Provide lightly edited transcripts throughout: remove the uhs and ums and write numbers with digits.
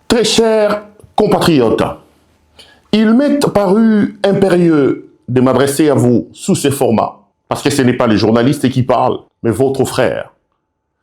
Très chers compatriotes, il m'est paru impérieux de m'adresser à vous sous ce format, parce que ce n'est pas les journalistes qui parlent, mais votre frère.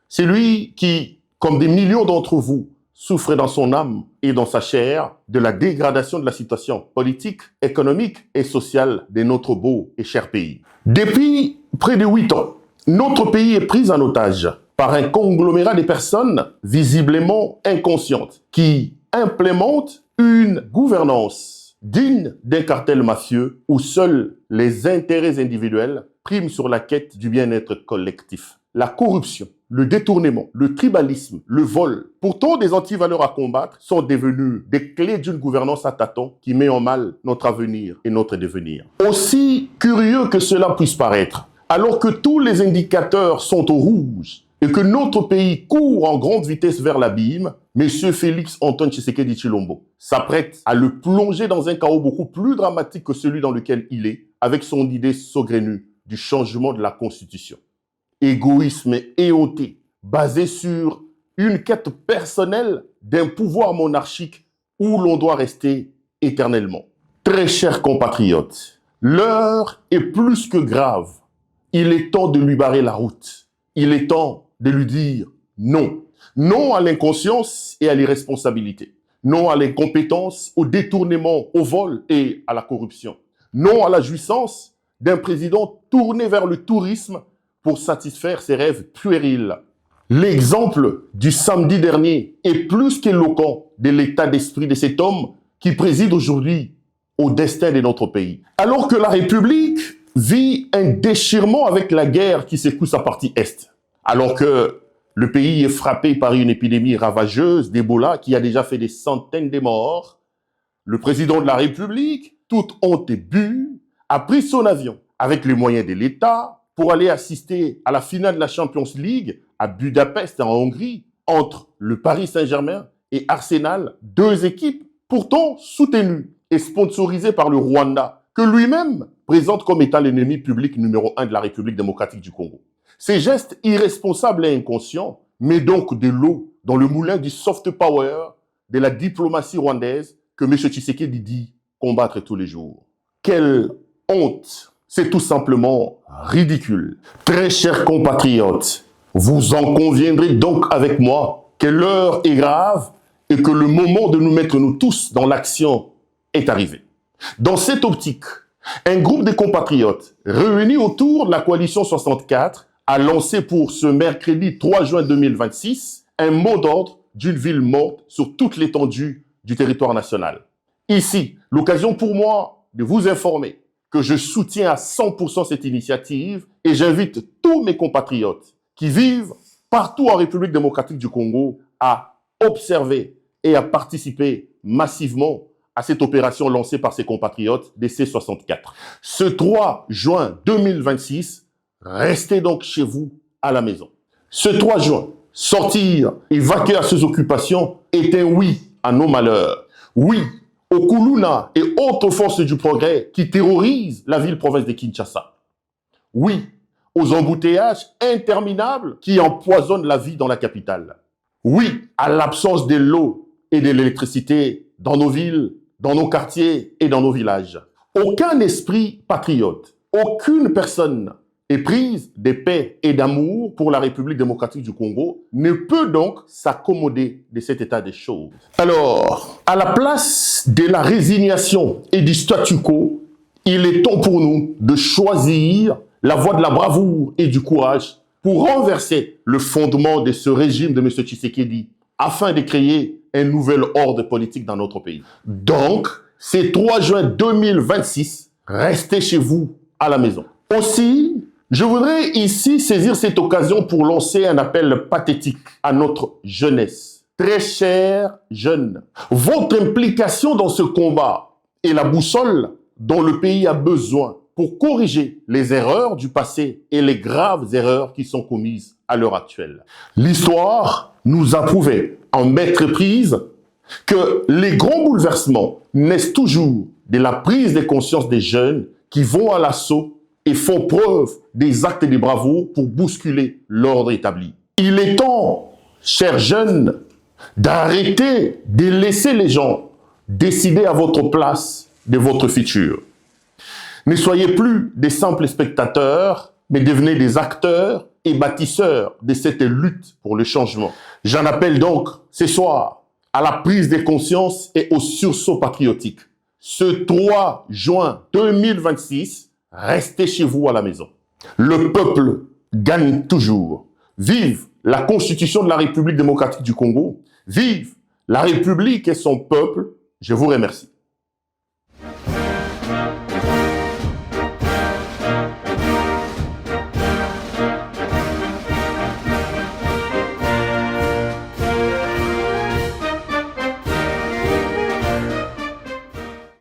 C'est lui qui, comme des millions d'entre vous, souffre dans son âme et dans sa chair de la dégradation de la situation politique, économique et sociale de notre beau et cher pays. Depuis près de 8 ans, notre pays est pris en otage par un conglomérat de personnes visiblement inconscientes qui implémentent une gouvernance digne d'un cartel mafieux où seuls les intérêts individuels priment sur la quête du bien-être collectif. La corruption, le détournement, le tribalisme, le vol, pourtant des antivaleurs à combattre, sont devenus des clés d'une gouvernance à tâtons qui met en mal notre avenir et notre devenir. Aussi curieux que cela puisse paraître, alors que tous les indicateurs sont au rouge et que notre pays court en grande vitesse vers l'abîme, M. Félix Antoine Tshisekedi Tshilombo s'apprête à le plonger dans un chaos beaucoup plus dramatique que celui dans lequel il est, avec son idée saugrenue du changement de la Constitution. Égoïsme éhonté, basé sur une quête personnelle d'un pouvoir monarchique où l'on doit rester éternellement. Très chers compatriotes, l'heure est plus que grave. Il est temps de lui barrer la route. Il est temps de lui dire non. Non à l'inconscience et à l'irresponsabilité. Non à l'incompétence, au détournement, au vol et à la corruption. Non à la jouissance d'un président tourné vers le tourisme pour satisfaire ses rêves puérils. L'exemple du samedi dernier est plus qu'éloquent de l'état d'esprit de cet homme qui préside aujourd'hui au destin de notre pays. Alors que la République vit un déchirement avec la guerre qui secoue sa partie Est, alors que le pays est frappé par une épidémie ravageuse d'Ebola qui a déjà fait des centaines de morts, le président de la République, toute honte bue, a pris son avion avec les moyens de l'État pour aller assister à la finale de la Champions League à Budapest, en Hongrie, entre le Paris Saint-Germain et Arsenal, deux équipes pourtant soutenues et sponsorisées par le Rwanda, que lui-même présente comme étant l'ennemi public numéro 1 de la République démocratique du Congo. Ces gestes irresponsables et inconscients mettent donc de l'eau dans le moulin du soft power de la diplomatie rwandaise que M. Tshisekedi dit combattre tous les jours. Quelle honte! C'est tout simplement ridicule. Très chers compatriotes, vous en conviendrez donc avec moi que l'heure est grave et que le moment de nous mettre nous tous dans l'action est arrivé. Dans cette optique, un groupe de compatriotes réunis autour de la coalition 64 a lancé pour ce mercredi 3 juin 2026 un mot d'ordre d'une ville morte sur toute l'étendue du territoire national. Ici, l'occasion pour moi de vous informer que je soutiens à 100% cette initiative et j'invite tous mes compatriotes qui vivent partout en République démocratique du Congo à observer et à participer massivement à cette opération lancée par ses compatriotes des C64. Ce 3 juin 2026, restez donc chez vous à la maison. Ce 3 juin, sortir et vaquer à ses occupations est un oui à nos malheurs. Oui aux Kuluna et autres forces du progrès qui terrorisent la ville-province de Kinshasa. Oui aux embouteillages interminables qui empoisonnent la vie dans la capitale. Oui à l'absence de l'eau et de l'électricité dans nos villes, dans nos quartiers et dans nos villages. Aucun esprit patriote, aucune personne éprise de paix et d'amour pour la République démocratique du Congo ne peut donc s'accommoder de cet état des choses. Alors, à la place de la résignation et du statu quo, il est temps pour nous de choisir la voie de la bravoure et du courage pour renverser le fondement de ce régime de M. Tshisekedi afin de créer un nouvel ordre politique dans notre pays. Donc, c'est 3 juin 2026, restez chez vous à la maison. Aussi, je voudrais ici saisir cette occasion pour lancer un appel pathétique à notre jeunesse. Très chers jeunes, votre implication dans ce combat est la boussole dont le pays a besoin pour corriger les erreurs du passé et les graves erreurs qui sont commises à l'heure actuelle. L'histoire nous a prouvé en maître prise que les grands bouleversements naissent toujours de la prise de conscience des jeunes qui vont à l'assaut et font preuve des actes et des bravoures pour bousculer l'ordre établi. Il est temps, chers jeunes, d'arrêter de laisser les gens décider à votre place de votre futur. Ne soyez plus des simples spectateurs, mais devenez des acteurs et bâtisseurs de cette lutte pour le changement. J'en appelle donc ce soir à la prise de conscience et au sursaut patriotique. Ce 3 juin 2026, restez chez vous à la maison. Le peuple gagne toujours. Vive la Constitution de la République démocratique du Congo. Vive la République et son peuple. Je vous remercie.